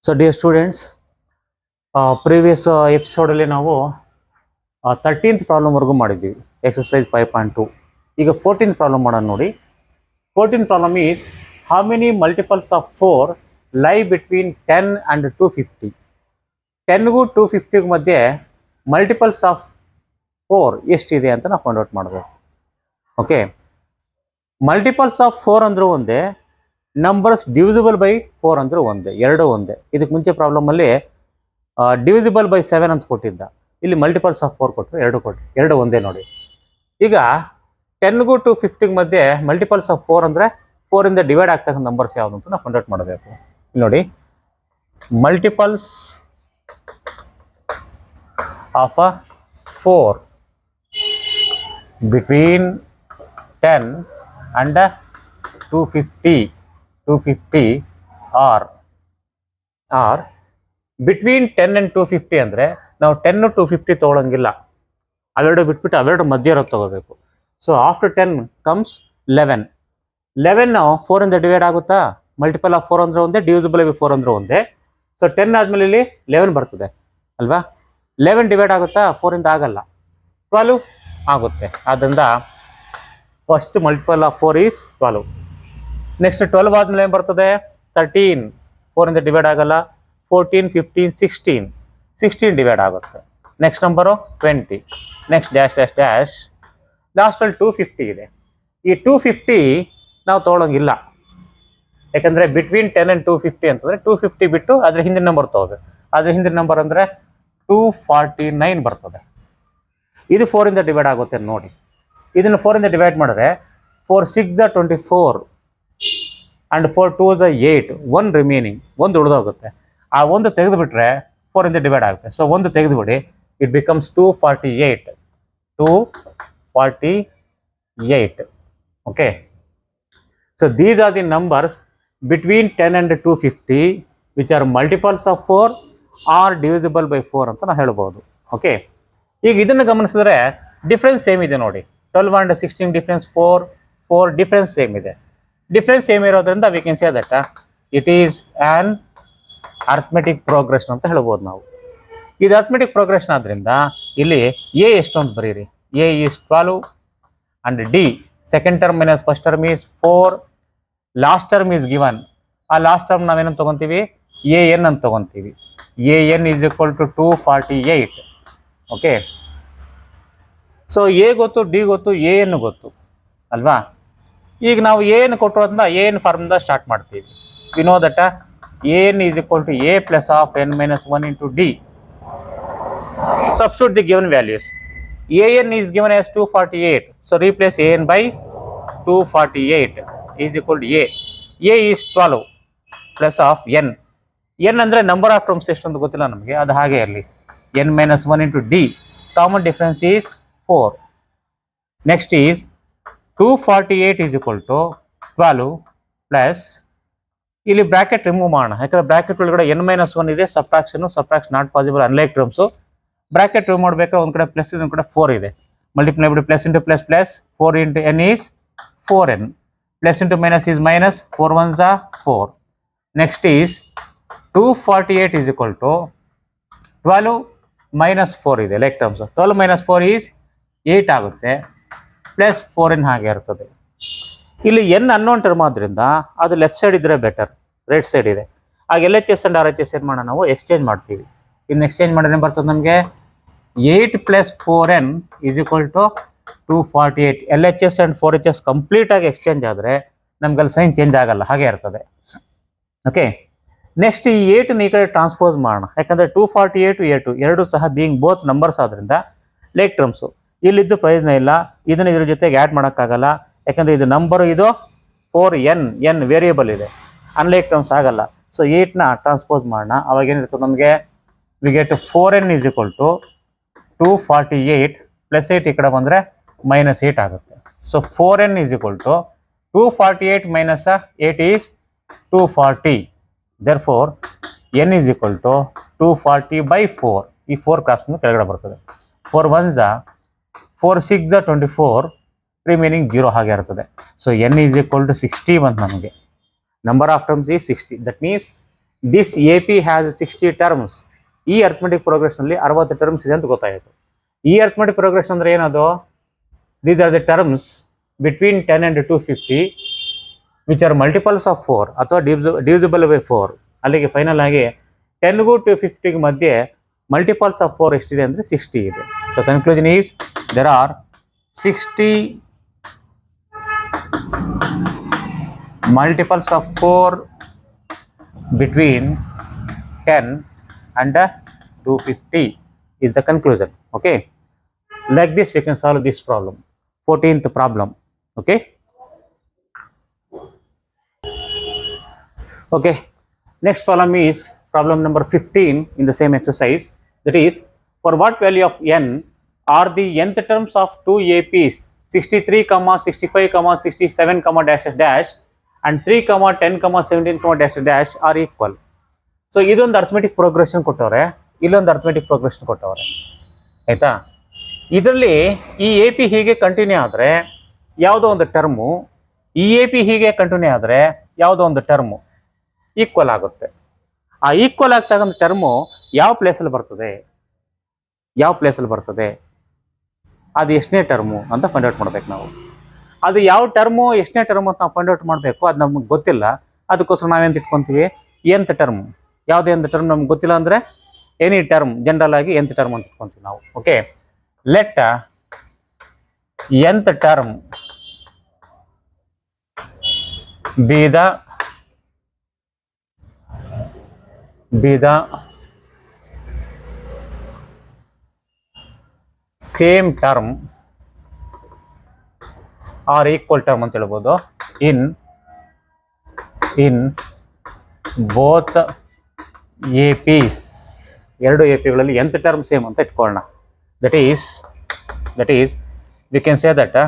So dear students, previous ಎಪಿಸೋಡಲ್ಲಿ ನಾವು 13th ಪ್ರಾಬ್ಲಮ್ವರೆಗೂ ಮಾಡಿದ್ದೀವಿ, exercise 5.2. ಈಗ 14th ಪ್ರಾಬ್ಲಮ್ ಮಾಡೋಣ ನೋಡಿ. 14th problem is how many multiples of 4 ಲೈ ಬಿಟ್ವೀನ್ 10 ಆ್ಯಂಡ್ 250. 10ಗೂ 250ಗೂ ಮಧ್ಯೆ ಮಲ್ಟಿಪಲ್ಸ್ ಆಫ್ 4 ಎಷ್ಟಿದೆ ಅಂತ ನಾವು ಫೈಂಡ್ ಔಟ್ ಮಾಡಬೇಕು. ಓಕೆ, ಮಲ್ಟಿಪಲ್ಸ್ ಆಫ್ 4 ಅಂದರೂ ಒಂದೇ, ನಂಬರ್ಸ್ ಡಿವಿಸಿಬಲ್ ಬೈ 4 ಅಂದ್ರೆ ಒಂದೇ, ಎರಡು ಒಂದೇ. ಇದಕ್ಕೆ ಮುಂಚೆ ಪ್ರಾಬ್ಲಮಲ್ಲಿ ಡಿವಿಸಿಬಲ್ ಬೈ 7 ಅಂತ ಕೊಟ್ಟಿದ್ದ, ಇಲ್ಲಿ ಮಲ್ಟಿಪಲ್ಸ್ ಆಫ್ 4 ಕೊಟ್ಟರು, ಎರಡು ಒಂದೇ ನೋಡಿ. ಈಗ 10ಗೂ 250 ಮಧ್ಯೆ ಮಲ್ಟಿಪಲ್ಸ್ ಆಫ್ 4 ಅಂದರೆ 4 ಇಂದ ಡಿವೈಡ್ ಆಗ್ತಕ್ಕಂಥ ನಂಬರ್ಸ್ ಯಾವುದು ಅಂತ ನಾವು ಫೈಂಡ್ ಔಟ್ ಮಾಡಬೇಕು. ಇಲ್ಲಿ ನೋಡಿ, multiples of 4 between 10 and 250 are between 10 and 250 ಅಂದರೆ ನಾವು 10 250 ತೊಗೊಳಂಗಿಲ್ಲ, ಅವೆರಡು ಬಿಟ್ಬಿಟ್ಟು ಅವೆರಡು ಮಧ್ಯ ಇರೋದು ತೊಗೋಬೇಕು. So after 10 comes 11. 11 4 ಇಂದ ಡಿವೈಡ್ ಆಗುತ್ತಾ? ಮಲ್ಟಿಪಲ್ ಆಫ್ 4 ಅಂದರೆ ಒಂದೇ, ಡಿವಿಸಿಬಲ್ ಬೈ 4 ಅಂದ್ರೆ ಒಂದೇ. ಸೊ 10 ಆದಮೇಲೆ ಇಲ್ಲಿ 11 ಬರ್ತದೆ ಅಲ್ವಾ? 11 ಡಿವೈಡ್ ಆಗುತ್ತಾ? 4 ಇಂದ ಆಗಲ್ಲ, 12 ಆಗುತ್ತೆ. ಆದ್ದರಿಂದ first multiple of 4 is 12. Next 12 ಆದಮೇಲೆ ಏನು ಬರ್ತದೆ? 13. 4 ಇಂದ ಡಿವೈಡ್ ಆಗಲ್ಲ. 14, 15, 16 ಡಿವೈಡ್ ಆಗುತ್ತೆ. Next number 20. Next dash dash dash, ಲಾಸ್ಟಲ್ಲಿ 250 ಇದೆ. ಈ 250 ನಾವು ತೊಗೊಳಂಗಿಲ್ಲ, ಯಾಕಂದರೆ ಬಿಟ್ವೀನ್ 10 and 250 ಅಂತಂದರೆ 250 ಬಿಟ್ಟು ಅದ್ರ ಹಿಂದಿನ ನಂಬರ್ ತೊಗೋಬೇಕು. ಅದ್ರ ಹಿಂದಿನ ನಂಬರ್ ಅಂದರೆ 249 ಬರ್ತದೆ. ಇದು 4 ಇಂದ ಡಿವೈಡ್ ಆಗುತ್ತೆ ನೋಡಿ. ಇದನ್ನು 4 ಇಂದ ಡಿವೈಡ್ ಮಾಡಿದ್ರೆ 4 6 24 ಆ್ಯಂಡ್ 4 2 8, 1 ರಿಮೈನಿಂಗ್, ಒಂದು ಉಳಿದೋಗುತ್ತೆ. ಆ ಒಂದು ತೆಗೆದುಬಿಟ್ರೆ 4 ಇಂದ ಡಿವೈಡ್ ಆಗುತ್ತೆ. ಸೊ ಒಂದು ತೆಗೆದುಬಿಡಿ, it becomes 248. Okay, so these are the numbers between 10 and 250 which are multiples of 4 or divisible by 4 ಅಂತ ನಾವು ಹೇಳ್ಬೋದು. ಓಕೆ, ಈಗ ಇದನ್ನು ಗಮನಿಸಿದ್ರೆ ಡಿಫ್ರೆನ್ಸ್ ಸೇಮ್ ಇದೆ ನೋಡಿ. 12 and 16 ಡಿಫ್ರೆನ್ಸ್ 4 ಡಿಫ್ರೆನ್ಸ್ ಸೇಮ್ ಇದೆ. ಡಿಫ್ರೆನ್ಸ್ ಸೇಮ್ ಇರೋದ್ರಿಂದ V can say that it is an arithmetic progression ಅಂತ ಹೇಳ್ಬೋದು ನಾವು. ಇದು ಅರ್ಥಮೆಟಿಕ್ ಪ್ರೋಗ್ರೆಷನ್ ಆದ್ದರಿಂದ ಇಲ್ಲಿ ಎ ಎಷ್ಟು ಅಂತ ಬರೀರಿ. A is 12 and d second term minus first term is 4. Last term is given. ಆ ಲಾಸ್ಟ್ ಟರ್ಮ್ ನಾವೇನಂತ ತೊಗೊತೀವಿ? ಎ ಎನ್ ಅಂತ ತೊಗೊತೀವಿ. A n is equal to 248. Okay, so a ಗೊತ್ತು, ಡಿ ಗೊತ್ತು, ಎ ಎನ್ ಗೊತ್ತು ಅಲ್ವಾ? ಈಗ ನಾವು ಎ ಎನ್ ಕೊಟ್ಟಿರೋದ್ರಿಂದ ಎ ಎನ್ ಫಾರ್ಮಿಂದ ಸ್ಟಾರ್ಟ್ ಮಾಡ್ತೀವಿ. We know that a n is equal to a plus of n minus 1 into D. Substitute the given values. an is given as 248, so replace an by 248 is equal to a. A is 12 plus of n. n ಅಂದರೆ number of terms ಎಷ್ಟು ಅಂತ ಗೊತ್ತಿಲ್ಲ ನಮಗೆ, ಅದು ಹಾಗೆ ಇರಲಿ. n minus 1 into d, common difference is 4. Next is 248 is equal to 12 plus, ಇಲ್ಲಿ bracket remove ಮಾಡೋಣ, ಯಾಕಂದರೆ ಬ್ರಾಕೆಟ್ ಒಳಗಡೆ n minus 1 ಇದೆ. Subtraction not possible unlike terms. Bracket remove ಮಾಡಬೇಕಾದ್ರೆ ಒಂದು ಕಡೆ ಪ್ಲಸ್ ಇದೆ, ಒಂದು ಕಡೆ 4 ಇದೆ. ಮಲ್ಟಿಪ್ಲೈ ಬಿಟ್ಟು plus into plus plus, 4 into n is 4n, plus into minus is minus, 4 1s are 4. Next is 248 is equal to 12 minus 4 ಇದೆ ಲೈಕ್ ಟರ್ಮ್ಸ್. 12 ಮೈನಸ್ 4 ಈಸ್ 8 ಆಗುತ್ತೆ, ಪ್ಲಸ್ 4n ಹಾಗೆ ಇರ್ತದೆ. ಇಲ್ಲಿ ಎನ್ ಅನ್ನೋನ್ ಟರ್ಮ್ ಆದ್ದರಿಂದ ಅದು left side ಇದ್ದರೆ better, right side ಇದೆ. ಆಗ L H S and R H S ಏನು ಮಾಡೋಣ, ನಾವು ಎಕ್ಸ್ಚೇಂಜ್ ಮಾಡ್ತೀವಿ. ಇನ್ನು ಎಕ್ಸ್ಚೇಂಜ್ ಮಾಡಿದ್ರೆ ಬರ್ತದೆ ನಮಗೆ 8 plus 4n is equal to 248. L H S and 4HS ಕಂಪ್ಲೀಟಾಗಿ ಎಕ್ಸ್ಚೇಂಜ್ ಆದರೆ ನಮ್ಗಲ್ಲಿ ಸೈನ್ ಚೇಂಜ್ ಆಗಲ್ಲ, ಹಾಗೆ ಇರ್ತದೆ. ಓಕೆ, ನೆಕ್ಸ್ಟ್ ಈ 8ನ ಈ ಕಡೆ ಟ್ರಾನ್ಸ್ಪೋಸ್ ಮಾಡೋಣ, ಯಾಕಂದರೆ 248 8 ಎರಡು ಸಹ ಬೀಯಿಂಗ್ ಬೋತ್ ನಂಬರ್ಸ್ ಆದ್ದರಿಂದ ಲೇಕ್ ಟರ್ಮ್ಸು. ಇಲ್ಲಿದ್ದು ಪ್ರಯೋಜನ ಇಲ್ಲ, ಇದನ್ನು ಇದ್ರ ಜೊತೆಗೆ ಆ್ಯಡ್ ಮಾಡೋಕ್ಕಾಗಲ್ಲ, ಯಾಕಂದರೆ ಇದು ನಂಬರು, ಇದು 4n ವೇರಿಯೇಬಲ್ ಇದೆ, ಅನ್ಲೈಕ್ ಟರ್ಮ್ಸ್ ಆಗಲ್ಲ. ಸೊ 8ನ ಟ್ರಾನ್ಸ್ಪೋಸ್ ಮಾಡೋಣ, ಅವಾಗ ಏನಿರ್ತದೆ ನಮಗೆ, we get 4n is equal to 248 plus 8 ಈ ಕಡೆ ಬಂದರೆ ಮೈನಸ್ 8 ಆಗುತ್ತೆ. So 4n is equal to 248 minus 8 is 240. Therefore n is equal to 240 by 4. ಈ 4 ಕ್ರಾಸ್ ಕೆಳಗಡೆ ಬರ್ತದೆ. 4 1s 4 6 24, ರಿಮೈನಿಂಗ್ 0 ಹಾಗೆ ಇರ್ತದೆ. So n is equal to 60 ಬಂತು ನಮಗೆ. Number of terms is 60. That means this A P has 60 terms. ಈ arithmetic ಪ್ರೋಗ್ರೆಷನಲ್ಲಿ 60 terms ಇದೆ ಅಂತ ಗೊತ್ತಾಯಿತು. ಈ ಅರ್ಥಮೆಟಿಕ್ ಪ್ರೋಗ್ರೆಷನ್ ಅಂದರೆ ಏನದು? These are the terms between 10 and 250 which are multiples of 4 ಅಥವಾ ಡಿವಿಸಿಬಲ್ ಬೈ 4. ಅಲ್ಲಿಗೆ ಫೈನಲ್ ಆಗಿ 10ಗೂ 250 ಮಧ್ಯೆ ಮಲ್ಟಿಪಲ್ಸ್ ಆಫ್ 4 ಎಷ್ಟಿದೆ ಅಂದರೆ 60 ಇದೆ. So conclusion is there are 60 multiples of 4 between 10 and 250 is the conclusion. Okay, like this we can solve this problem, 14th problem. Okay, next problem is problem number 15 in the same exercise. That is, for what value of n are the nth terms of two APs 63, 65, 67, dash dash and 3, 10, 17, dash dash are equal. So ಇದೊಂದು arithmetic progression ಕೊಟ್ಟವ್ರೆ, ಇಲ್ಲೊಂದು arithmetic progression ಕೊಟ್ಟವ್ರೆ, ಆಯಿತಾ. ಇದರಲ್ಲಿ ಈ A P ಹೀಗೆ continue ಆದರೆ ಯಾವುದೋ ಒಂದು ಟರ್ಮು, ಈ ಎ ಪಿ ಹೀಗೆ ಕಂಟಿನ್ಯೂ ಆದರೆ ಯಾವುದೋ ಒಂದು ಟರ್ಮು ಈಕ್ವಲ್ ಆಗುತ್ತೆ. ಆ ಈಕ್ವಲ್ ಆಗ್ತಕ್ಕಂಥ ಟರ್ಮು ಯಾವ ಪ್ಲೇಸಲ್ಲಿ ಬರ್ತದೆ, ಅದು ಎಷ್ಟನೇ ಟರ್ಮು ಅಂತ ಫೈಂಡ್ ಔಟ್ ಮಾಡ್ಬೇಕು ನಾವು. ಅದು ಯಾವ ಟರ್ಮು ಎಷ್ಟನೇ ಟರ್ಮು ಅಂತ ನಾವು ಫೈಂಡ್ ಔಟ್ ಮಾಡಬೇಕು, ಅದು ನಮಗೆ ಗೊತ್ತಿಲ್ಲ. ಅದಕ್ಕೋಸ್ಕರ ನಾವೇನು ಇಟ್ಕೊತೀವಿ, ಎಂತ್ ಟರ್ಮ್. ಯಾವುದೇ ಒಂದು ಟರ್ಮ್ ನಮ್ಗೆ ಗೊತ್ತಿಲ್ಲ ಅಂದರೆ ಎನಿ ಟರ್ಮ್ ಜನರಲ್ ಆಗಿ ಎಂತ್ ಟರ್ಮ್ ಅಂತ ಇಟ್ಕೊತೀವಿ ನಾವು. Okay, let nth term be the same term or equal term ಅಂತ ಹೇಳ್ಬೋದು ಇನ್ ಬೋತ್ ಎ ಪಿಸ್. ಎರಡು ಎ ಪಿಗಳಲ್ಲಿ ಎಂತ್ ಟರ್ಮ್ ಸೇಮ್ ಅಂತ ಇಟ್ಕೊಳ್ಳೋಣ. That is we can say that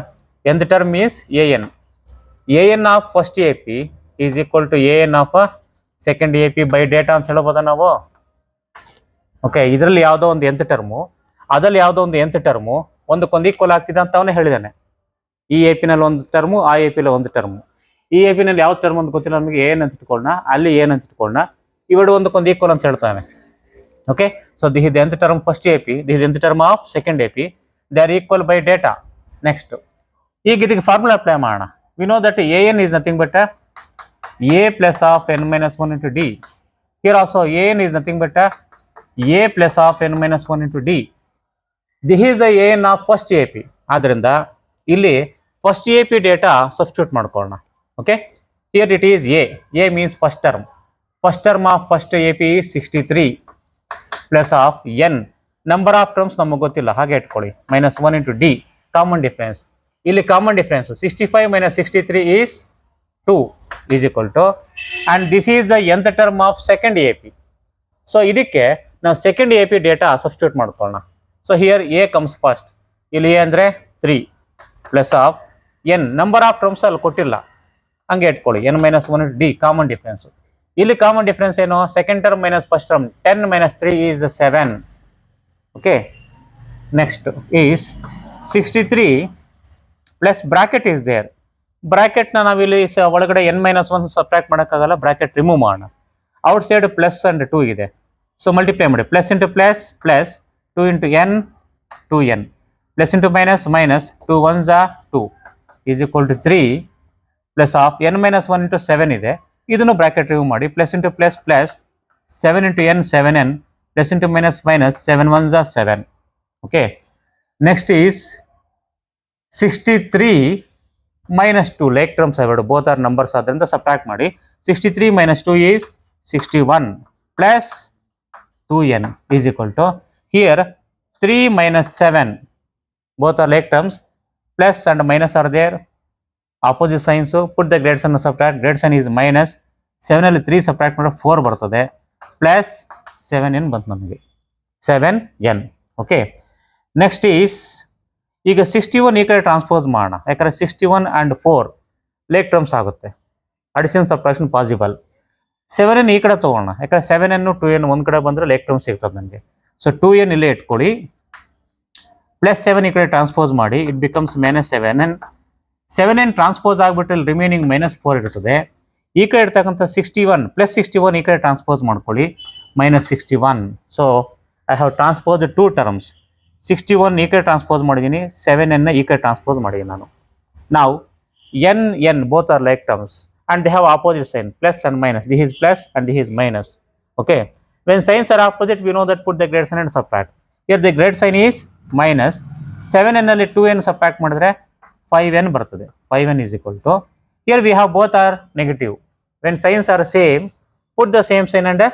nth term is A N of first A P is equal to A N of second A P by data ಅಂತ ಹೇಳ್ಬೋದಾ ನಾವು. Okay, ಇದರಲ್ಲಿ ಯಾವುದೋ ಒಂದು ಎಂತ್ term, ಅದ್ರಲ್ಲಿ ಯಾವುದೋ ಒಂದು ಎಂತ್ ಟರ್ಮು ಒಂದಕ್ಕೊಂದು ಈಕ್ವಲ್ ಆಗ್ತಿದೆ ಅಂತ ಅವನೇ ಹೇಳಿದ್ದಾನೆ. ಈ ಎ ಪಿನಲ್ಲಿ ಒಂದು ಟರ್ಮು, ಆ ಎ ಪಿನಲ್ಲಿ ಒಂದು ಟರ್ಮು. ಈ ಎ ಪಿನಲ್ಲಿ ಯಾವ ಟರ್ಮ್ ಅಂತ ಗೊತ್ತಿಲ್ಲ ನಮಗೆ, ಏನಂತ ಇಟ್ಕೊಳ್ಳೋಣ, ಅಲ್ಲಿ ಏನಂತ ಇಟ್ಕೊಳ್ಳೋಣ, ಇವೆರಡು ಒಂದಕ್ಕೊಂದು ಈಕ್ವಲ್ ಅಂತ ಹೇಳ್ತಾನೆ. Okay, so this is the nth term first A P, this is nth term of second A P, they are equal by data. Next ಈಗ ಇದಕ್ಕೆ ಫಾರ್ಮುಲಾ ಅಪ್ಲೈ ಮಾಡೋಣ. V know that a n is nothing but A plus of n minus 1 into D. Here also A n is nothing but A plus of n minus 1 into D. This is the A N of first A P. ಆದ್ದರಿಂದ ಇಲ್ಲಿ first A P data substitute ಮಾಡ್ಕೊಳ್ಳೋಣ. Okay, here it is a means first term of first A P is 63 plus of n. Number of terms ನಮಗೆ ಗೊತ್ತಿಲ್ಲ, ಹಾಗೆ ಇಟ್ಕೊಳ್ಳಿ, minus 1 into d. Common difference, ಇಲ್ಲಿ common difference 65 minus 63 is 2 is equal to, and this is the nth term of second A P. So ಇದಕ್ಕೆ ನಾವು second A P data substitute ಮಾಡ್ಕೊಳ್ಳೋಣ. So here a comes first, ಇಲ್ಲಿ a ಅಂದರೆ 3 plus of n. Number of terms ಅಲ್ಲಿ ಕೊಟ್ಟಿಲ್ಲ, ಹಂಗೆ ಇಟ್ಕೊಳ್ಳಿ, n minus 1 into d. Common difference, ಇಲ್ಲಿ ಕಾಮನ್ ಡಿಫ್ರೆನ್ಸ್ ಏನು, second term minus first term, 10 minus 3 is 7. Okay, next is 63 plus bracket is there. ಬ್ರಾಕೆಟ್ನ ನಾವಿಲ್ಲಿ ಒಳಗಡೆ ಎನ್ ಮೈನಸ್ 1 ಸಬ್ಟ್ರಾಕ್ಟ್ ಮಾಡೋಕ್ಕಾಗಲ್ಲ, ಬ್ರಾಕೆಟ್ ರಿಮೂವ್ ಮಾಡೋಣ. ಔಟ್ ಸೈಡ್ ಪ್ಲಸ್ ಅಂಡ್ 2 ಇದೆ, so multiply ಮಾಡಿ, plus into plus plus 2 into n 2n plus into minus minus 2 1s are 2 is equal to 3 plus of n minus 1 into 7 ಇದೆ, ಇದನ್ನು bracket remove ಮಾಡಿ, plus into plus plus 7 into n 7n plus into minus minus 7 1s are 7. Okay, next is 63 minus 2, like terms ಅವೆರಡು, both are numbers, ಆದ್ದರಿಂದ subtract ಮಾಡಿ. 63 minus 2 is 61 plus 2n is equal to, here 3 minus 7, both are like terms, plus and minus are there, opposite signs, so put the grade sign subtract, grade sign is minus 7 ಅಲ್ಲಿ 3 subtract ಮಾಡಿದ್ರೆ 4 ಬರ್ತದೆ, plus 7n ಬಂತು ನಮಗೆ, 7n. Okay, next is ಈಗ 61 ಈ ಕಡೆ transpose ಮಾಡೋಣ, ಯಾಕಂದರೆ 61 and 4 ಲೇಕ್ ಟರ್ಮ್ಸ್ ಆಗುತ್ತೆ, ಅಡಿಷನ್ ಸಬ್ಟ್ರಾಕ್ಷನ್ ಪಾಸಿಬಲ್. 7n ಈ ಕಡೆ ತೊಗೊಳ್ಳೋಣ, ಯಾಕಂದರೆ 7n 2n ಒಂದು ಕಡೆ ಬಂದರೆ ಲೇಕ್ ಟರ್ಮ್ ಸಿಗ್ತದೆ ನನಗೆ. ಸೊ 2n ಇಲ್ಲೇ ಇಟ್ಕೊಳ್ಳಿ, ಪ್ಲಸ್ 7 ಈ ಕಡೆ ಟ್ರಾನ್ಸ್ಪೋಸ್ ಮಾಡಿ, it becomes minus 7n. 7n transpose ಆಗಿಬಿಟ್ಟು ಇಲ್ಲಿ ರಿಮೈನಿಂಗ್ -4 ಇರ್ತದೆ. ಈ ಕಡೆ ಇರ್ತಕ್ಕಂಥ 61 ಪ್ಲಸ್ 61 ಈ ಕಡೆ ಟ್ರಾನ್ಸ್ಪೋಸ್ ಮಾಡ್ಕೊಳ್ಳಿ, -61. So I have transpose 2 terms. 61 ಈ ಕಡೆ ಟ್ರಾನ್ಸ್ಪೋಸ್ ಮಾಡಿದ್ದೀನಿ, 7n ಈ ಕಡೆ ಟ್ರಾನ್ಸ್ಪೋಸ್ ಮಾಡಿದ್ದೀನಿ ನಾನು. ನಾವು n both are like terms and they have opposite sign, plus and minus. This is plus and this is minus. Okay, when signs are opposite, we know that put the greater sign and subtract. Here the greater sign is minus. 7n ಅಲ್ಲಿ 2n subtract ಮಾಡಿದ್ರೆ 5n ಬರ್ತದೆ. 5n is equal to, here we have both are negative. When signs are same, put the same sign and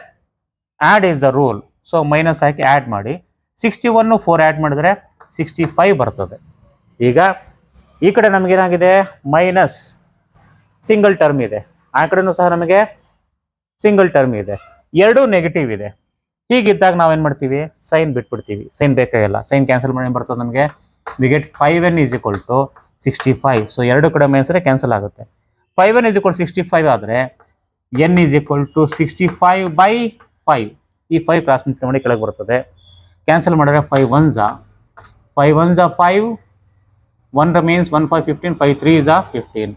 add is the rule. So minus hockey add ಮಾಡಿ, 61 4 add ಮಾಡಿದ್ರೆ 65 ಬರ್ತದೆ. ಈಗ ಈ ಕಡೆ ನಮಗೇನಾಗಿದೆ, minus single term ಇದೆ, ಆ ಕಡೆನೂ ಸಹ ನಮಗೆ ಸಿಂಗಲ್ ಟರ್ಮ್ ಇದೆ, ಎರಡೂ ನೆಗೆಟಿವ್ ಇದೆ. ಹೀಗಿದ್ದಾಗ ನಾವೇನು ಮಾಡ್ತೀವಿ, ಸೈನ್ ಬಿಟ್ಬಿಡ್ತೀವಿ, ಸೈನ್ ಬೇಕಾಗಿಲ್ಲ, ಸೈನ್ ಕ್ಯಾನ್ಸಲ್ ಮಾಡಿ ಬರ್ತದೆ ನಮಗೆ. We get 5n is equal to 65. So ಎರಡು ಕಡೆ ಮೈನಸ್ರೆ ಕ್ಯಾನ್ಸಲ್ ಆಗುತ್ತೆ. 5n is equal to 65 ಆದರೆ n is equal to 65/5. ಈ 5 ಕ್ರಾಸ್ ಮಾಡಿ ಕೆಳಗೆ ಬರ್ತದೆ, ಕ್ಯಾನ್ಸಲ್ ಮಾಡಿದ್ರೆ 5 1s 5, 1 remains, 1 5 15, 5 3 is 15.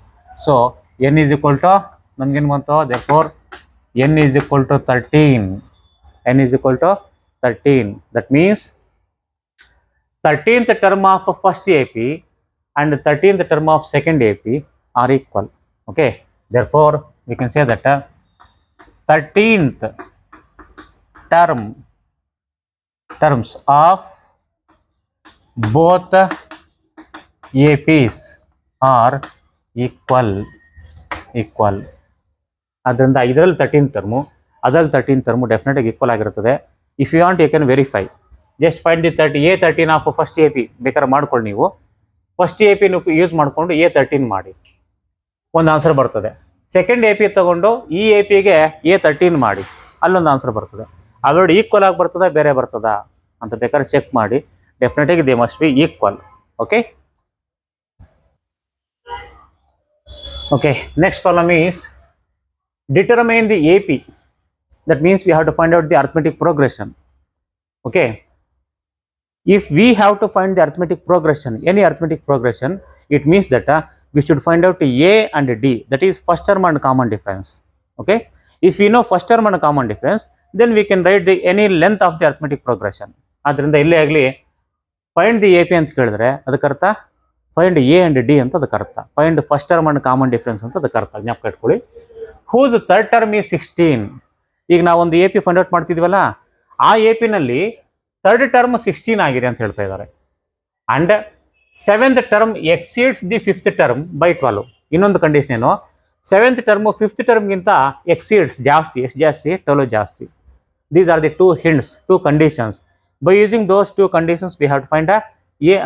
So n is equal to, ನಮಗೇನು ಬಂತು, therefore n is equal to 13. n is equal to 13. That means 13th term of first AP and 13th term of second AP are equal. Okay, therefore we can say that 13th terms of both APs are equal. ಅದರಿಂದ ಇದರಲ್ಲಿ 13th term, ಅದರಲ್ಲಿ 13th term ಡೆಫಿನೆಟಾಗಿ equal ಆಗಿರುತ್ತದೆ. If you want you can verify, just find the A13 of first AP ಬೇಕಾದ್ರೆ ಮಾಡ್ಕೊಂಡು ನೀವು first AP use ಮಾಡಿಕೊಂಡು A13 ಮಾಡಿ, ಒಂದು ಆನ್ಸರ್ ಬರ್ತದೆ. ಸೆಕೆಂಡ್ AP ತೊಗೊಂಡು ಈ APಗೆ A13 ಮಾಡಿ, ಅಲ್ಲೊಂದು ಆನ್ಸರ್ ಬರ್ತದೆ. ಅವೆರಡು ಈಕ್ವಲ್ ಆಗಿ ಬರ್ತದ, ಬೇರೆ ಬರ್ತದ ಅಂತ ಬೇಕಾದ್ರೆ ಚೆಕ್ ಮಾಡಿ. ಡೆಫಿನೆಟಾಗಿ they must be equal. Okay, next problem is determine the AP. That means we have to find out the arithmetic progression. Okay, if we have to find the arithmetic progression, any arithmetic progression, it means that we should find out A and D, that is first term and common difference. Okay, if we know first term and common difference, then we can write the any length of the arithmetic progression. ಅದರಿಂದ ಇಲ್ಲೇ ಆಗಲಿ find the AP ಅಂತ ಕೇಳಿದ್ರೆ ಅದಕ್ಕೆ ಅರ್ಥ find A and D ಅಂತ ಅದಕ್ಕೆ ಅರ್ಥ, find first term and common difference ಅಂತ ಅದಕ್ಕೆ ಅರ್ಥ. ಜ್ಞಾಪಕ ಇಟ್ಕೊಳ್ಳಿ. Whose third term is 16. ಈಗ ನಾವೊಂದು AP ಫೈಂಡ್ ಔಟ್ ಮಾಡ್ತಿದ್ವಲ್ಲ, ಆ APನಲ್ಲಿ ಥರ್ಡ್ ಟರ್ಮ್ 16 ಆಗಿದೆ ಅಂತ ಹೇಳ್ತಾ ಇದ್ದಾರೆ. And 7th term exceeds the 5th term by 12. ಇನ್ನೊಂದು ಕಂಡೀಷನ್ ಏನು, 7th ಟರ್ಮು 5th ಟರ್ಮ್ಗಿಂತ ಎಕ್ಸೀಡ್ಸ್ ಜಾಸ್ತಿ, ಎಷ್ಟು ಜಾಸ್ತಿ, 12 ಜಾಸ್ತಿ. These are the two hints, two conditions. By using those two conditions, we have to find a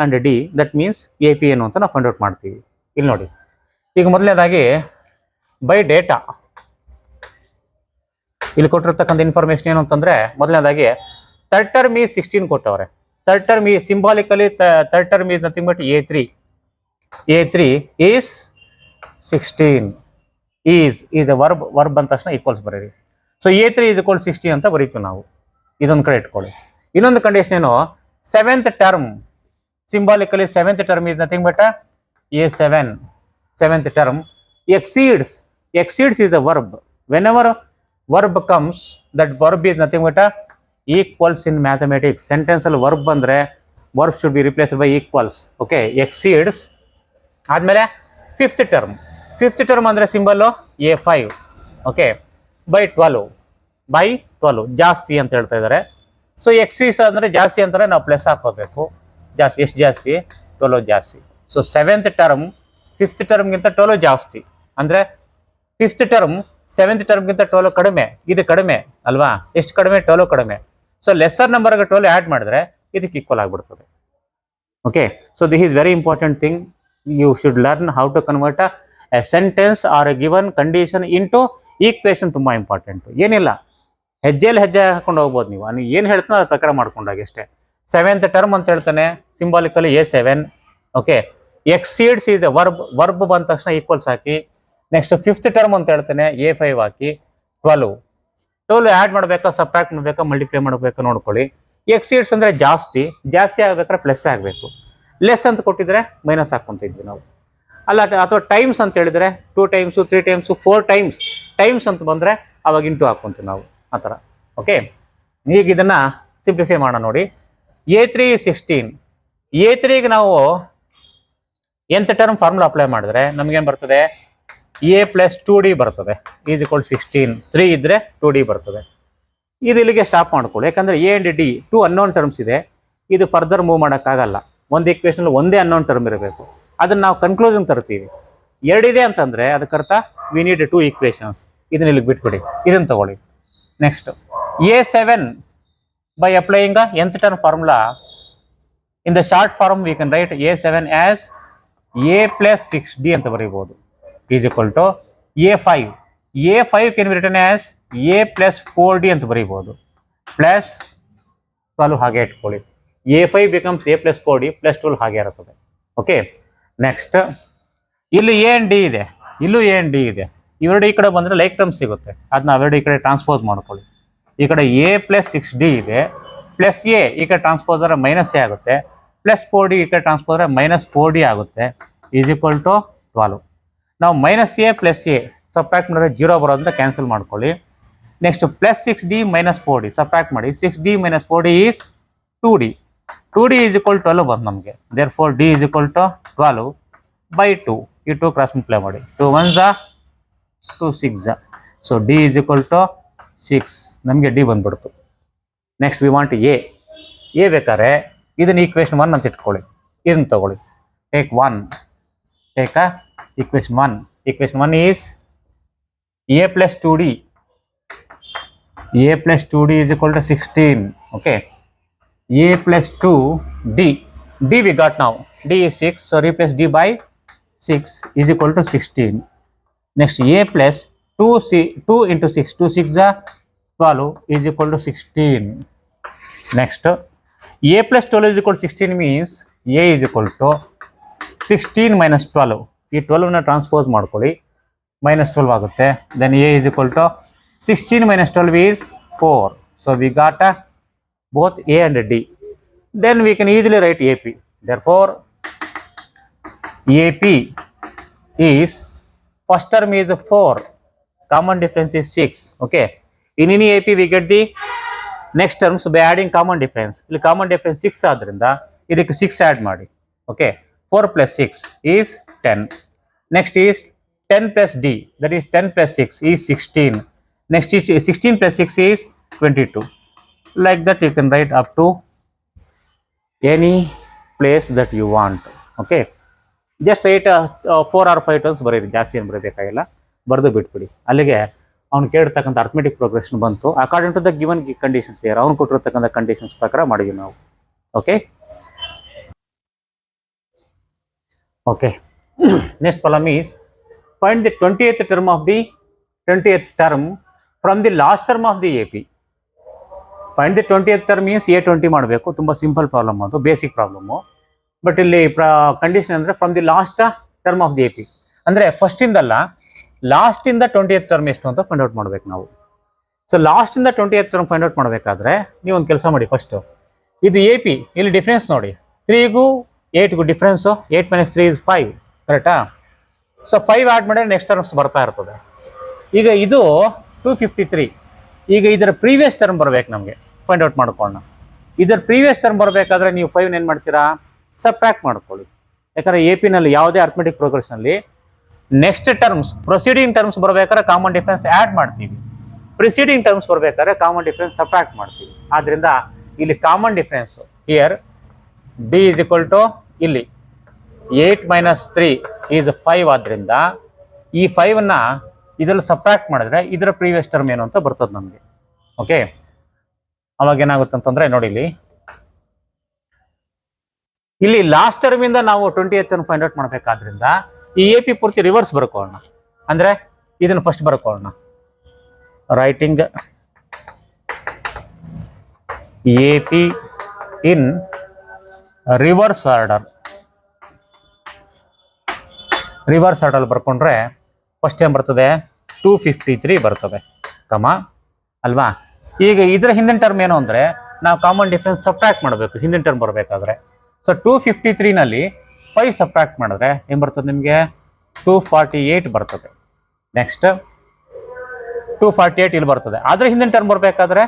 and D. That means AP ಏನು ಅಂತ ನಾವು find out ಮಾಡ್ತೀವಿ. ಇಲ್ಲಿ ನೋಡಿ, ಈಗ ಮೊದಲನೇದಾಗಿ ಬೈ ಡೇಟಾ ಇಲ್ಲಿ ಕೊಟ್ಟಿರ್ತಕ್ಕಂಥ ಇನ್ಫಾರ್ಮೇಶನ್ ಏನು ಅಂತಂದ್ರೆ, ಮೊದಲನೇದಾಗಿ ಥರ್ಡ್ ಟರ್ಮ್ ಈಸ್ 16 ಕೊಟ್ಟವ್ರೆ. ಥರ್ಡ್ ಟರ್ಮ್ ಈ symbolically third term is nothing but A3 is 16. Is A verb ಅಂದ ತಕ್ಷಣ ಈಕ್ವಲ್ಸ್ ಬರೀರಿ. ಸೊ A3 ಈಸ್ ಈಕ್ವಲ್ 16 ಅಂತ ಬರೀತೀವಿ ನಾವು. ಇದೊಂದು ಕಡೆ ಇಟ್ಕೊಳ್ಳಿ. ಇನ್ನೊಂದು ಕಂಡೀಷನ್ ಏನು, 7th term symbolically 7th term is nothing but A7. 7th term exceeds is a verb. Whenever verb comes, that verb is nothing but equals in mathematics. Sentence ಅಲ್ಲಿ verb ಬಂದ್ರೆ verb should be replaced by equals. Okay, exceeds ಆದ್ಮೇಲೆ 5th term ಅಂದ್ರೆ symbol A5. Okay, by 12 ಜಾಸ್ತಿ ಅಂತ ಹೇಳ್ತಾ ಇದ್ದಾರೆ. So ಎಕ್ಸೀಸ್ ಅಂದರೆ ಜಾಸ್ತಿ ಅಂತಾರೆ, ನಾವು ಪ್ಲಸ್ ಹಾಕೋಬೇಕು. ಜಾಸ್ತಿ ಎಷ್ಟು ಜಾಸ್ತಿ, 12 ಜಾಸ್ತಿ. ಸೊ 7th ಟರ್ಮ್ 5th ಟರ್ಮ್ಗಿಂತ 12 ಜಾಸ್ತಿ, ಅಂದರೆ 5th ಟರ್ಮ್ 7th ಟರ್ಮ್ಗಿಂತ 12 ಕಡಿಮೆ. ಇದು ಕಡಿಮೆ ಅಲ್ವಾ, ಎಷ್ಟು ಕಡಿಮೆ, 12 ಕಡಿಮೆ. ಸೊ ಲೆಸ್ಸರ್ ನಂಬರ್ಗೆ 12 ಆ್ಯಡ್ ಮಾಡಿದ್ರೆ ಇದಕ್ಕೆ ಈಕ್ವಲ್ ಆಗಿಬಿಡ್ತದೆ. Okay, so this is very important thing. You should learn how to convert a sentence or a given condition into equation. ತುಂಬ ಇಂಪಾರ್ಟೆಂಟು. ಏನಿಲ್ಲ, ಹೆಜ್ಜೆಯಲ್ಲಿ ಹೆಜ್ಜೆ ಹಾಕೊಂಡು ಹೋಗ್ಬೋದು ನೀವು. ಏನು ಹೇಳ್ತಾನೋ ಅದ್ರ ಪ್ರಕಾರ ಮಾಡ್ಕೊಂಡಾಗ ಅಷ್ಟೇ. 7th ಟರ್ಮ್ ಅಂತ ಹೇಳ್ತಾನೆ, symbolically A7. Okay, exceeds is A verb ಬಂದ ತಕ್ಷಣ ಈಕ್ವಲ್ಸ್ ಹಾಕಿ. ನೆಕ್ಸ್ಟ್ 5th ಟರ್ಮ್ ಅಂತ ಹೇಳ್ತಾನೆ, A5 ಹಾಕಿ. 12 ಆ್ಯಡ್ ಮಾಡಬೇಕಾ, ಸಬ್ಟ್ರಾಕ್ಟ್ ಮಾಡಬೇಕಾ, ಮಲ್ಟಿಪ್ಲೈ ಮಾಡಬೇಕಾ ನೋಡ್ಕೊಳ್ಳಿ. ಎಕ್ಸೀಡ್ಸ್ ಅಂದರೆ ಜಾಸ್ತಿ ಆಗಬೇಕಾದ್ರೆ ಪ್ಲಸ್ ಆಗಬೇಕು. ಲೆಸ್ ಅಂತ ಕೊಟ್ಟಿದ್ರೆ ಮೈನಸ್ ಹಾಕ್ಕೊಂತಿದ್ವಿ ನಾವು. ಅಲ್ಲ ಅಥವಾ ಟೈಮ್ಸ್ ಅಂತ ಹೇಳಿದ್ರೆ 2 ಟೈಮ್ಸು 3 ಟೈಮ್ಸು 4 ಟೈಮ್ಸ್ ಅಂತ ಬಂದರೆ ಅವಾಗ ಇಂಟು ಹಾಕ್ಕೊಂತೀವಿ ನಾವು ಆ ಥರ. ಓಕೆ, ಈಗ ಇದನ್ನು ಸಿಂಪ್ಲಿಫೈ ಮಾಡೋಣ ನೋಡಿ. A3 16. A3ಗೆ ನಾವು nth ಟರ್ಮ್ ಫಾರ್ಮುಲಾ ಅಪ್ಲೈ ಮಾಡಿದ್ರೆ ನಮಗೇನು ಬರ್ತದೆ, a + 2d ಬರ್ತದೆ ಈಸ್ ಈಕ್ವಲ್ 16. 3 ಇದ್ದರೆ 2d ಬರ್ತದೆ. ಇದು ಇಲ್ಲಿಗೆ ಸ್ಟಾಪ್ ಮಾಡ್ಕೊಳ್ಳಿ, ಯಾಕಂದರೆ a and d 2 unknown terms ಇದೆ. ಇದು ಫರ್ದರ್ ಮೂವ್ ಮಾಡೋಕ್ಕಾಗಲ್ಲ. ಒಂದು ಈಕ್ವೇಷನಲ್ಲಿ ಒಂದೇ ಅನ್ನೋನ್ ಟರ್ಮ್ ಇರಬೇಕು. ಅದನ್ನು ನಾವು ಕನ್ಕ್ಲೂಷನ್ ತರ್ತೀವಿ. 2 ಇದೆ ಅಂತಂದರೆ ಅದಕ್ಕರ್ಥ ವಿ ನೀಡ್ 2 ಈಕ್ವೇಷನ್ಸ್. ಇದನ್ನ ಇಲ್ಲಿಗೆ ಬಿಟ್ಬಿಡಿ, ಇದನ್ನು ತಗೊಳ್ಳಿ. Next A7 by applying a nth term formula in the short form we can write A7 as a plus 6d ಅಂತ ಬರೀಬಹುದು is equal to A5 can be written as a plus 4d ಅಂತ ಬರೀಬಹುದು plus 12 ಹಾಗೆ ಇಟ್ಕೊಳ್ಳಿ. A5 becomes a plus 4d plus 12 ಹಾಗೆ ಇರುತ್ತದೆ. Okay, next ಇಲ್ಲಿ a and d ಇದೆ, ಇಲ್ಲೂ a and d ಇದೆ. ಇವೆರಡು ಈ ಕಡೆ ಬಂದರೆ ಲೈಕ್ ಟರ್ಮ್ ಸಿಗುತ್ತೆ. ಅದನ್ನ ಅವೆರಡು ಈ ಕಡೆ ಟ್ರಾನ್ಸ್ಪೋಸ್ ಮಾಡ್ಕೊಳ್ಳಿ. ಈ ಕಡೆ a plus 6d ಇದೆ, ಪ್ಲಸ್ ಎ ಈ ಕಡೆ ಟ್ರಾನ್ಸ್ಪೋಸ್ ಆದರೆ ಮೈನಸ್ ಎ ಆಗುತ್ತೆ, ಪ್ಲಸ್ 4d ಈ ಕಡೆ ಟ್ರಾನ್ಸ್ಪೋಸ್ ಆದರೆ ಮೈನಸ್ 4d ಆಗುತ್ತೆ ಈಸ್ ಈಕ್ವಲ್ ಟು 12. ನಾವು minus A plus A subtract ಮಾಡಿದ್ರೆ 0 ಬರೋದ್ರಿಂದ ಕ್ಯಾನ್ಸಲ್ ಮಾಡ್ಕೊಳ್ಳಿ. Next plus 6d minus 4d subtract ಮಾಡಿ. 6d minus 4d is 2d. 2d is equal 12 ಬಂತು ನಮಗೆ. Therefore d is equal to 12 by 2. ಈ 2 cross multiply ಮಾಡಿ. 2 1s 2 6. So d is equal to 6. ನಮಗೆ d ಬಂದ್ಬಿಡ್ತು. Next we want A ಬೇಕಾದ್ರೆ ಇದನ್ನ equation 1 ಅಂತ ಇಟ್ಕೊಳ್ಳಿ. ಇದನ್ನು ತಗೊಳ್ಳಿ. Take equation 1. Equation 1 is a plus 2d. a plus 2d is equal to 16. Okay, a plus 2d. d we got now. d is 6, so replace d by 6 is equal to 16. Next a plus 2 into 6, 2 6 are 12 is equal to 16. Next a plus 12 is equal to 16 means a is equal to 16 minus 12. ಈ 12ನ transpose ಮಾಡ್ಕೊಳ್ಳಿ, minus 12 ಆಗುತ್ತೆ. Then a is equal to 16 minus 12 is 4. So we got both a and d. Then we can easily write AP. Therefore AP is first term is 4, common difference is 6. Okay, in any AP we get the next terms by adding common difference. ಇಲ್ಲಿ common difference 6 ಆದ್ರಿಂದ ಇದಕ್ಕೆ 6 add ಮಾಡಿ. Okay, 4 plus 6 is 10. Next is 10 plus d, that is 10 plus 6 is 16. Next is 16 plus 6 is 22. Like that you can write up to any place that you want. Okay, just write 4 or 5 times ಬರೀರಿ, ಜಾಸ್ತಿ ಏನು ಬರೀಬೇಕಾಗಿಲ್ಲ, ಬರೆದು ಬಿಟ್ಬಿಡಿ. ಅಲ್ಲಿಗೆ ಅವ್ನು ಕೇಳಿರ್ತಕ್ಕಂಥ arithmetic progression ಬಂತು. According to the given conditions here, ಅವ್ನು ಕೊಟ್ಟಿರ್ತಕ್ಕಂಥ ಕಂಡೀಷನ್ಸ್ ಪ್ರಕಾರ ಮಾಡಿದ್ವಿ ನಾವು. Okay okay next problem is find the 20th term from the last term of the AP. Find the 20th term means A20 ಮಾಡಬೇಕು. ತುಂಬ simple problem, ಅದು basic problem. But ಇಲ್ಲಿ condition ಅಂದರೆ from the last term of the AP ಅಂದರೆ ಫಸ್ಟಿಂದಲ್ಲ, ಲಾಸ್ಟಿಂದ 20th term ಎಷ್ಟು ಅಂತ find out ಮಾಡಬೇಕು ನಾವು. ಸೊ ಲಾಸ್ಟಿಂದ 20th ಟರ್ಮ್ ಫೈಂಡ್ ಔಟ್ ಮಾಡಬೇಕಾದ್ರೆ ನೀವು ಒಂದು ಕೆಲಸ ಮಾಡಿ. ಫಸ್ಟು ಇದು AP, ಇಲ್ಲಿ ಡಿಫ್ರೆನ್ಸ್ ನೋಡಿ, 3ಗೂ 8ಗೂ ಡಿಫ್ರೆನ್ಸು 8 minus 3 is 5, ಕರೆಕ್ಟಾ? ಸೊ 5 ಆ್ಯಡ್ ಮಾಡಿದ್ರೆ ನೆಕ್ಸ್ಟ್ ಟರ್ಮ್ಸ್ ಬರ್ತಾ ಇರ್ತದೆ. ಈಗ ಇದು 253. ಈಗ ಇದರ ಪ್ರೀವಿಯಸ್ ಟರ್ಮ್ ಬರಬೇಕು ನಮಗೆ, ಫೈಂಡ್ ಔಟ್ ಮಾಡ್ಕೊಳ್ಳೋಣ. ಇದರ ಪ್ರೀವಿಯಸ್ ಟರ್ಮ್ ಬರಬೇಕಾದ್ರೆ ನೀವು 5 ಏನು ಮಾಡ್ತೀರಾ, ಸಬ್ಟ್ರಾಕ್ಟ್ ಮಾಡ್ಕೊಳ್ಳಿ. ಯಾಕಂದರೆ AP ನಲ್ಲಿ ಯಾವುದೇ ಅರ್ಥಮೆಟಿಕ್ ಪ್ರೋಗ್ರೆಷನಲ್ಲಿ ನೆಕ್ಸ್ಟ್ ಟರ್ಮ್ಸ್ ಪ್ರೊಸೀಡಿಂಗ್ ಟರ್ಮ್ಸ್ ಬರಬೇಕಾದ್ರೆ ಕಾಮನ್ ಡಿಫರೆನ್ಸ್ ಆ್ಯಡ್ ಮಾಡ್ತೀವಿ, ಪ್ರಿಸೀಡಿಂಗ್ ಟರ್ಮ್ಸ್ ಬರಬೇಕಾದ್ರೆ ಕಾಮನ್ ಡಿಫರೆನ್ಸ್ ಸಬ್ಟ್ರಾಕ್ಟ್ ಮಾಡ್ತೀವಿ. ಆದ್ದರಿಂದ ಇಲ್ಲಿ common difference here D is equal to ಇಲ್ಲಿ 8 minus 3 ಈಸ್ 5 ಆದ್ದರಿಂದ ಈ 5ನ್ನ ಇದರಲ್ಲಿ ಸಬ್ಟ್ರಾಕ್ಟ್ ಮಾಡಿದ್ರೆ ಇದರ ಪ್ರೀವಿಯಸ್ ಟರ್ಮ್ ಏನು ಅಂತ ಬರ್ತದೆ ನಮಗೆ. ಓಕೆ, ಅವಾಗ ಏನಾಗುತ್ತೆ ಅಂತಂದರೆ ನೋಡಿ, ಇಲ್ಲಿ ಲಾಸ್ಟ್ ಟರ್ಮಿಂದ ನಾವು 20th ಟರ್ಮ್ ಫೈಂಡ್ ಔಟ್ ಮಾಡಬೇಕಾದ್ರಿಂದ ಈ AP ಪೂರ್ತಿ ರಿವರ್ಸ್ ಬರ್ಕೊಳ್ಳೋಣ. ಅಂದರೆ ಇದನ್ನು ಫಸ್ಟ್ ಬರ್ಕೊಳ್ಳೋಣ. Writing AP in reverse order. Reverse order ಬರ್ಕೊಂಡ್ರೆ ಫಸ್ಟ್ ಏನು ಬರ್ತದೆ, 253 ಬರ್ತದೆ ಕಮ ಅಲ್ವಾ. ಈಗ ಇದರ ಹಿಂದಿನ ಟರ್ಮ್ ಏನು ಅಂದರೆ ನಾವು ಕಾಮನ್ ಡಿಫರೆನ್ಸ್ ಸಬ್ಟ್ರಾಕ್ಟ್ ಮಾಡಬೇಕು ಹಿಂದಿನ ಟರ್ಮ್ ಬರಬೇಕಾದ್ರೆ. ಸೊ 253ನಲ್ಲಿ 5 ಸಬ್ಟ್ರಾಕ್ಟ್ ಮಾಡಿದ್ರೆ ಏನು ಬರ್ತದೆ ನಿಮಗೆ 248 ಬರ್ತದೆ. ನೆಕ್ಸ್ಟ್ 248 ಇಲ್ಲಿ ಬರ್ತದೆ. ಆದರೆ ಹಿಂದಿನ ಟರ್ಮ್ ಬರಬೇಕಾದ್ರೆ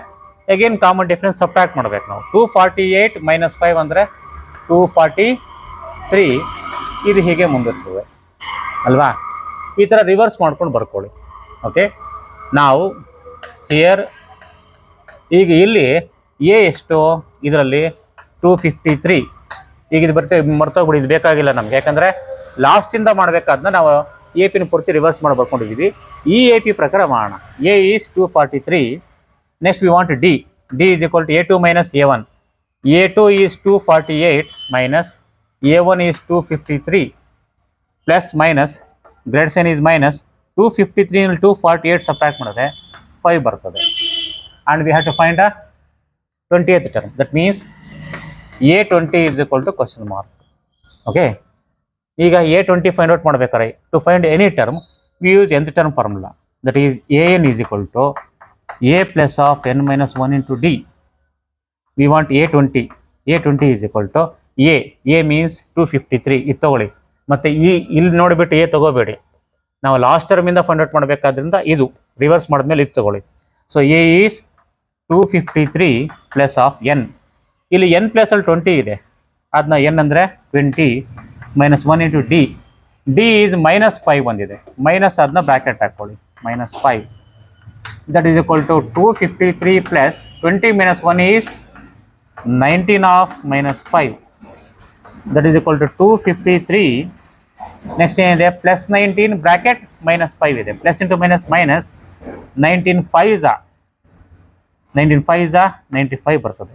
ಅಗೇನ್ ಕಾಮನ್ ಡಿಫರೆನ್ಸ್ ಸಬ್ಟ್ರಾಕ್ಟ್ ಮಾಡ್ಬೇಕು ನಾವು. 248 ಮೈನಸ್ 5 ಅಂದರೆ 243. ಇದು ಹೀಗೆ ಮುಂದಿರ್ತದೆ ಅಲ್ವಾ? ಈ ಥರ ರಿವರ್ಸ್ ಮಾಡ್ಕೊಂಡು ಬರ್ಕೊಳ್ಳಿ. ಓಕೆ, ನಾವು ಹಿಯರ್ ಈಗ ಇಲ್ಲಿ ಎ ಎಷ್ಟು ಇದರಲ್ಲಿ 253. ಈಗ ಇದು ಮರ್ತೋಗ್ಬಿಡಿ, ಇದು ಬೇಕಾಗಿಲ್ಲ ನಮ್ಗೆ, ಯಾಕಂದರೆ ಲಾಸ್ಟಿಂದ ಮಾಡಬೇಕಾದ್ನ ನಾವು ಎ ಪಿನ ಪೂರ್ತಿ ರಿವರ್ಸ್ ಮಾಡಿ ಬರ್ಕೊಂಡಿದ್ದೀವಿ. ಈ ಎ ಪಿ ಪ್ರಕಾರ ಮಾಡೋಣ. A is 243. Next we want D. D is equal to A2 minus A1. A2 is 248 minus A1 is 253 plus minus grade sign is minus 253 248 subtract ಮಾಡಿದ್ರೆ 5 ಬರ್ತದೆ. And we have to find a 20th term. That means A20 is equal to question mark. Okay. ಈಗ A20 find out ಮಾಡ್ಬೇಕಾರೆ to find any term we use nth term formula. That is AN is equal to A plus of n minus 1 into D. We want A20. A20 is equal to A means 253. ಇದು ತಗೊಳ್ಳಿ. ಮತ್ತು ಇಲ್ಲಿ ನೋಡಿಬಿಟ್ಟು A ತಗೋಬೇಡಿ, ನಾವು last ಟರ್ಮಿಂದ find out ಮಾಡಬೇಕಾದ್ರಿಂದ ಇದು ರಿವರ್ಸ್ ಮಾಡಿದ್ಮೇಲೆ ಇದು ತಗೊಳ್ಳಿ. So A is 253 plus of n. ಇಲ್ಲಿ n ಪ್ಲಸ್ ಅಲ್ಲಿ 20 ಇದೆ, ಅದನ್ನ n ಅಂದರೆ 20 minus 1 into D. D is minus 5 ಬಂದಿದೆ, ಮೈನಸ್ ಅದನ್ನ ಬ್ರ್ಯಾಕೆಟ್ ಹಾಕ್ಕೊಳ್ಳಿ, minus 5. That is equal to 253 plus 20 minus 1 is 19 of minus 5. That is equal to 253. Next ಏನಿದೆ plus 19 bracket minus 5 ಇದೆ, ಪ್ಲಸ್ ಇಂಟು ಮೈನಸ್ ಮೈನಸ್ 19 5 95 ಬರ್ತದೆ.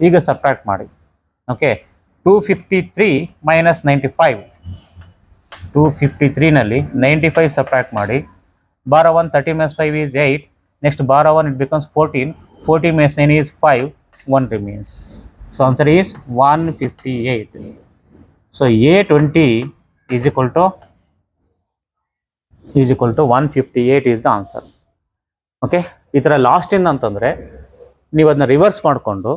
ಈಗ subtract ಮಾಡಿ. Okay, 253 minus 95. 253ನಲ್ಲಿ 95 subtract ಮಾಡಿ. Bar 1 30 minus 5 is 8. Next bar 1 it becomes 14. 14 minus 9 is 5. 1 remains. So answer is 158. So A20 is equal to 158 is the answer. Okay, ಈ ಥರ ಲಾಸ್ಟಿಂದ ಅಂತಂದರೆ ನೀವು ಅದನ್ನ ರಿವರ್ಸ್ ಮಾಡಿಕೊಂಡು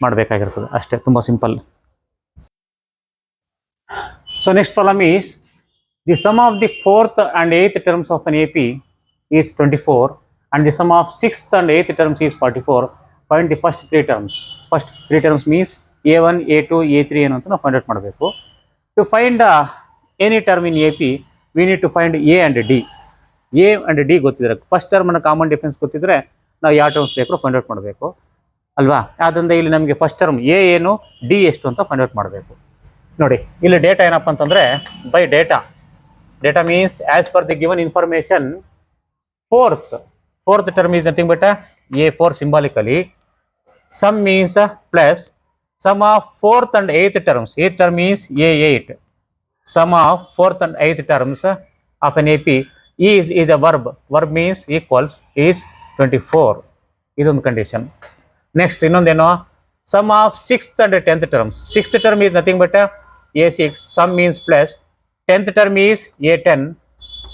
ಮಾಡಬೇಕಾಗಿರ್ತದೆ ಅಷ್ಟೇ, ತುಂಬ simple. So next problem is the sum of the 4th and 8th terms of an AP is 24 and the sum of 6th and 8th terms is 44. Find the first 3 terms. First 3 terms means A1, A2, A3 ಏನು ಅಂತ ನಾವು find out ಮಾಡಬೇಕು. To find any term in AP we need to find A and D. A and D ಗೊತ್ತಿದ್ರೆ, first ಟರ್ಮನ್ನು common difference ಗೊತ್ತಿದ್ರೆ ನಾವು ಯಾವ terms ಬೇಕಾದ್ರೂ ಫೈಂಡ್ ಔಟ್ ಮಾಡಬೇಕು ಅಲ್ವಾ? ಆದ್ದರಿಂದ ಇಲ್ಲಿ ನಮಗೆ ಫಸ್ಟ್ ಟರ್ಮ್ ಎ ಏನು, ಡಿ ಎಷ್ಟು ಅಂತ ಫೈಂಡ್ ಔಟ್ ಮಾಡಬೇಕು. ನೋಡಿ ಇಲ್ಲಿ ಡೇಟಾ ಏನಪ್ಪ ಅಂತಂದರೆ by data means as per the given information fourth term is nothing but A4 symbolically. Sum means plus sum of 4th and 8th terms. 8th term means A8. Sum of 4th and 8th terms of an AP is a verb means equals is 24. ಇದೊಂದು condition. Next ಇನ್ನೊಂದೇನು, sum of 6th and 10th terms. 6th term is nothing but A6. Sum means plus 10th term is A10.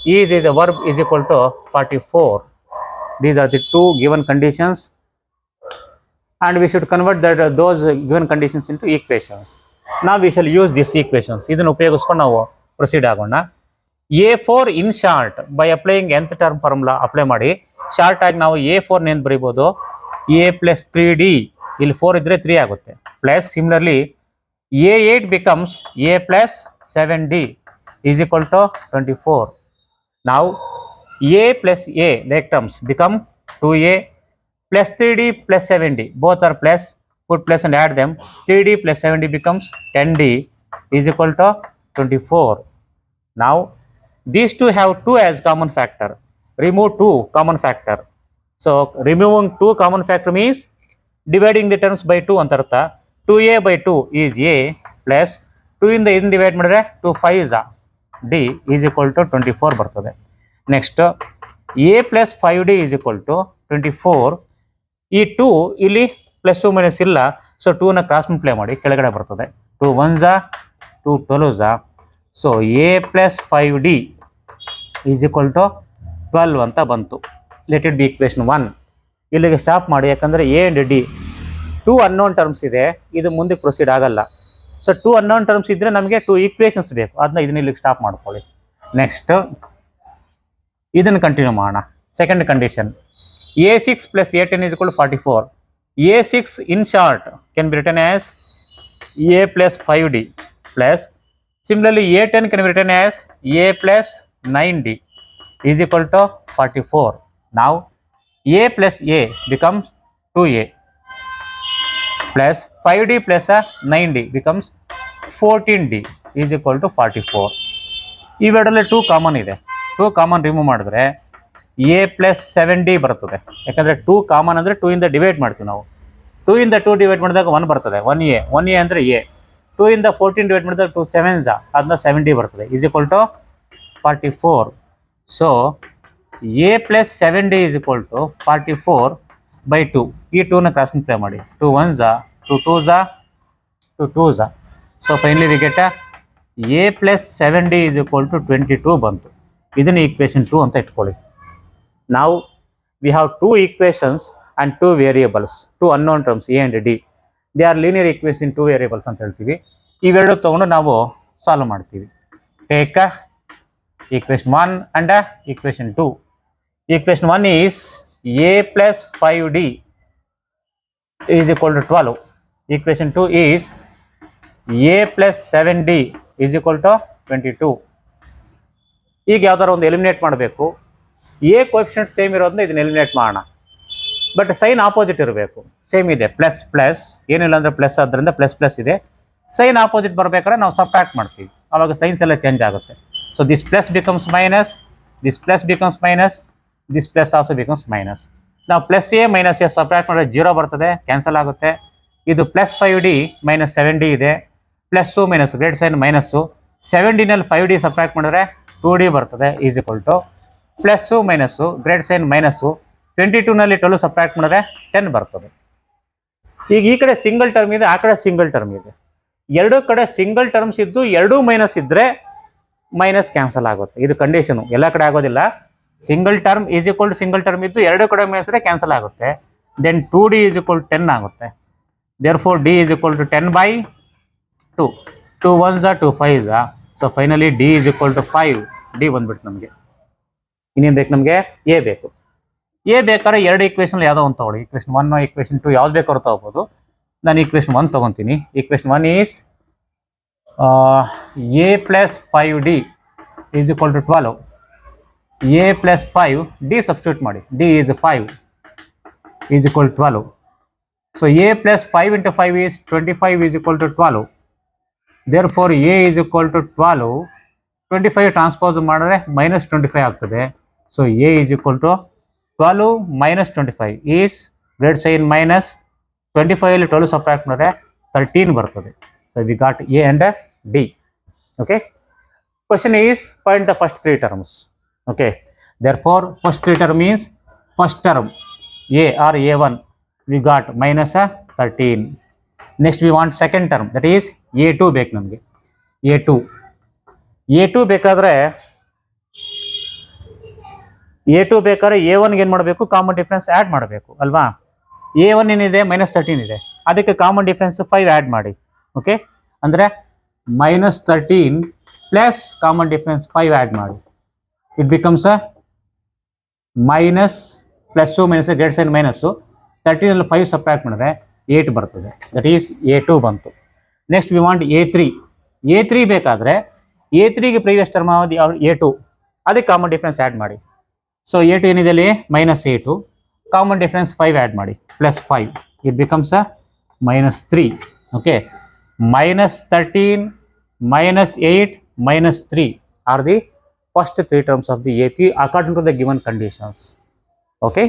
is a verb is equal to 44. These are the two given conditions and we should convert those given conditions into equations. Now we shall use these equations. ಇದನ್ನು ಉಪಯೋಗಿಸ್ಕೊಂಡು ನಾವು proceed ಆಗೋಣ. A4 in short by applying nth term formula apply ಮಾಡಿ short ಆಗಿ ನಾವು A4 Nenu ಬರೀಬೋದು, A plus 3D, ಇಲ್ಲಿ 4 ಇದ್ರೆ 3 ಆಗುತ್ತೆ, plus similarly A8 becomes A plus 7D is equal to 24. ನಾವು A plus A like terms become 2A plus 3D plus 7D, both are plus, put plus and add them, 3D plus 7D becomes 10D is equal to 24. Now these two have 2 as common factor, remove 2 common factor. So removing 2 common factor means dividing the terms by 2 ಅಂತ ಅರ್ಥ. 2A by 2 is A plus 2 ಇಂದ ಇದನ್ನು divide ಮಾಡಿದ್ರೆ 2 5 is D is equal to 24 ಬರ್ತದೆ. Next A plus 5D is equal to 24. ಈ 2 ಇಲ್ಲಿ plus 2 minus ಇಲ್ಲ, so 2ನ ಕ್ರಾಸ್ ಮಲ್ಟಿಪ್ಲೈ ಮಾಡಿ ಕೆಳಗಡೆ ಬರ್ತದೆ. 2 1s 2 12s. So A plus 5D is equal to 12 ಅಂತ ಬಂತು. Let it be equation 1. ಇಲ್ಲಿಗೆ ಸ್ಟಾಪ್ ಮಾಡಿ, ಯಾಕಂದರೆ A and D 2 unknown terms ಇದೆ, ಇದು ಮುಂದಕ್ಕೆ ಪ್ರೊಸೀಡ್ ಆಗಲ್ಲ. ಸೊ 2 ಅನ್ನೋನ್ ಟರ್ಮ್ಸ್ ಇದ್ದರೆ ನಮಗೆ 2 ಈಕ್ವೇಷನ್ಸ್ ಬೇಕು, ಅದನ್ನ ಇದನ್ನ ಇಲ್ಲಿಗೆ ಸ್ಟಾಪ್ ಮಾಡ್ಕೊಳ್ಳಿ. ನೆಕ್ಸ್ಟ್ ಇದನ್ನು ಕಂಟಿನ್ಯೂ ಮಾಡೋಣ. Second condition, A6 plus A10 is equal to 44. A6 in short can be written as A plus 5D plus, similarly A10 can be written as A plus 9D is equal to 44. Now A plus A becomes 2A plus 5D plus 9D becomes 14D is equal to 44. ಇವೆರಡರಲ್ಲಿ 2 common ಇದೆ, 2 common remove ಮಾಡಿದ್ರೆ A plus 7D ಬರ್ತದೆ. ಯಾಕಂದರೆ 2 common ಅಂದರೆ 2 ಇಂದ divide ಮಾಡ್ತೀವಿ ನಾವು. 2 ಇಂದ 2 divide ಮಾಡಿದಾಗ 1 ಬರ್ತದೆ, 1A ಅಂದರೆ A. 2 ಇಂದ 14 ಡಿವೈಡ್ ಮಾಡಿದಾಗ 2 7s ಅದನ್ನ 7D ಬರ್ತದೆ, is equal to 44. So A plus 7D is equal to 44 by 2. ಈ 2ನ ಕ್ರಾಸ್ ಮಲ್ಟಿಪ್ಲೈ ಮಾಡಿ, 2 1s 2 2s 2 2s. So finally we get A plus 7D is equal to 22 ಬಂತು. ಇದನ್ನು equation 2 ಅಂತ ಇಟ್ಕೊಳ್ಳಿ. Now we have 2 equations and 2 variables, 2 unknown terms A and D. They are linear equations in 2 variables ಅಂತ ಹೇಳ್ತೀವಿ. ಇವೆರಡು ತಗೊಂಡು ನಾವು solve ಮಾಡ್ತೀವಿ. Take equation 1 and equation 2. Equation 1 is A plus 5D is equal to 12. Equation 2 is A plus 7D is equal to 22. ಈಗ ಯಾವ್ದಾರು ಒಂದು eliminate ಮಾಡಬೇಕು. ಎ ಕೋಎಫಿಷಿಯಂಟ್ ಸೇಮ್ ಇರೋದನ್ನ ಇದನ್ನ ಎಲಿಮಿನೇಟ್ ಮಾಡೋಣ, ಬಟ್ ಸೈನ್ ಆಪೋಸಿಟ್ ಇರಬೇಕು. ಸೇಮ್ ಇದೆ, ಪ್ಲಸ್ ಪ್ಲಸ್ ಏನಿಲ್ಲ ಅಂದರೆ ಪ್ಲಸ್, ಆದ್ದರಿಂದ ಪ್ಲಸ್ ಪ್ಲಸ್ ಇದೆ. ಸೈನ್ ಆಪೋಸಿಟ್ ಬರಬೇಕಾದ್ರೆ ನಾವು ಸಬ್ಟ್ರಾಕ್ಟ್ ಮಾಡ್ತೀವಿ, ಆವಾಗ ಸೈನ್ಸ್ ಎಲ್ಲ ಚೇಂಜ್ ಆಗುತ್ತೆ. So this plus becomes minus, this plus becomes minus, this plus also becomes minus. ನಾವು plus A minus A subtract ಮಾಡಿದ್ರೆ 0 ಬರ್ತದೆ, ಕ್ಯಾನ್ಸಲ್ ಆಗುತ್ತೆ. ಇದು ಪ್ಲಸ್ 5D ಮೈನಸ್ 7D ಇದೆ, plus minus great sign minus. 7Dನಲ್ಲಿ 5D subtract ಮಾಡಿದ್ರೆ 2D ಬರ್ತದೆ, is equal to plus minus great sign minus. 22ನಲ್ಲಿ 12 ಸಬ್ಟ್ರಾಕ್ಟ್ ಮಾಡಿದ್ರೆ 10 ಬರ್ತದೆ. ಈಗ ಈ ಕಡೆ ಸಿಂಗಲ್ ಟರ್ಮ್ ಇದೆ, ಆ ಕಡೆ ಸಿಂಗಲ್ ಟರ್ಮ್ ಇದೆ. ಎರಡೂ ಕಡೆ ಸಿಂಗಲ್ ಟರ್ಮ್ಸ್ ಇದ್ದು ಎರಡೂ ಮೈನಸ್ ಇದ್ದರೆ ಮೈನಸ್ ಕ್ಯಾನ್ಸಲ್ ಆಗುತ್ತೆ. ಇದು ಕಂಡೀಷನು, ಎಲ್ಲ ಕಡೆ ಆಗೋದಿಲ್ಲ. Single term is equal to single term ಇದ್ದು ಎರಡು ಕಡೆ ಮೈನಸ್ ಇದ್ರೆ ಕ್ಯಾನ್ಸಲ್ ಆಗುತ್ತೆ. Then 2D is equal to 10 ಆಗುತ್ತೆ. Therefore D is equal to 10 by 2. 2 1s 2 5s. So finally D is equal to 5. D ಬಂದ್ಬಿಟ್ಟು ನಮಗೆ ಇನ್ನೇನು ಬೇಕು, ನಮಗೆ ಎ ಬೇಕು. ಎ ಬೇಕಾದ್ರೆ ಎರಡು ಈಕ್ವೇಷನ್ ಯಾವುದೋ ಒಂದು ತೊಗೊಳ್ಳಿ, ಈಕ್ವೇಷನ್ 1 ಈಕ್ವೇಷನ್ 2 ಯಾವ್ದು ಬೇಕಾದ್ರೂ ತೊಗೋಬೋದು. ನಾನು ಈಕ್ವೇಷನ್ 1 ತೊಗೊತೀನಿ. Equation 1 is A plus 5D is equal to 12. A plus 5 D substitute ಮಾಡಿ, D is 5 is equal 12. So A plus 5 into 5 is 25 is equal to 12. Therefore A is equal to 12. 25 transpose ಮಾಡಿದ್ರೆ minus 25 ಆಗ್ತದೆ. So A is equal to 12 minus 25 is great sign minus 25 12 subtract ಮಾಡಿದ್ರೆ 13 ಬರ್ತದೆ. So we got A and D. Okay. Question is find the first 3 terms. Okay. Therefore, first 3 term means first term A or A1 we got minus 13. Next we want second term, that is A2 ಬೇಕು ನಮಗೆ. A2 ಬೇಕಾದರೆ A1ಗೆ ಏನು ಮಾಡಬೇಕು, common difference add ಮಾಡಬೇಕು ಅಲ್ವಾ. A1 ಏನಿದೆ minus 13 ಇದೆ, ಅದಕ್ಕೆ ಕಾಮನ್ ಡಿಫ್ರೆನ್ಸ್ 5 ಆ್ಯಡ್ ಮಾಡಿ. ಓಕೆ, ಅಂದರೆ minus 13 plus common difference 5 add ಮಾಡಿ. It becomes minus plus minus great sign minus. 13 5 subtract ಮಾಡಿದ್ರೆ 8 ಬರ್ತದೆ, ದಟ್ ಈಸ್ A2 ಬಂತು. ನೆಕ್ಸ್ಟ್ ವಿ ವಾಂಟ್ A3 ಬೇಕಾದರೆ A3ಗೆ ಪ್ರೀವಿಯಸ್ ಟರ್ಮ್ A2, ಅದಕ್ಕೆ ಕಾಮನ್ ಡಿಫ್ರೆನ್ಸ್ ಆ್ಯಡ್ ಮಾಡಿ. So A2 ಏನಿದೆ ಅಲ್ಲಿ ಮೈನಸ್ 8, ಕಾಮನ್ ಡಿಫ್ರೆನ್ಸ್ 5 ಆ್ಯಡ್ ಮಾಡಿ, plus 5. It becomes minus 3. Okay, minus 13 minus 8 minus 3 R the first 3 terms of the AP according to the given conditions. Okay.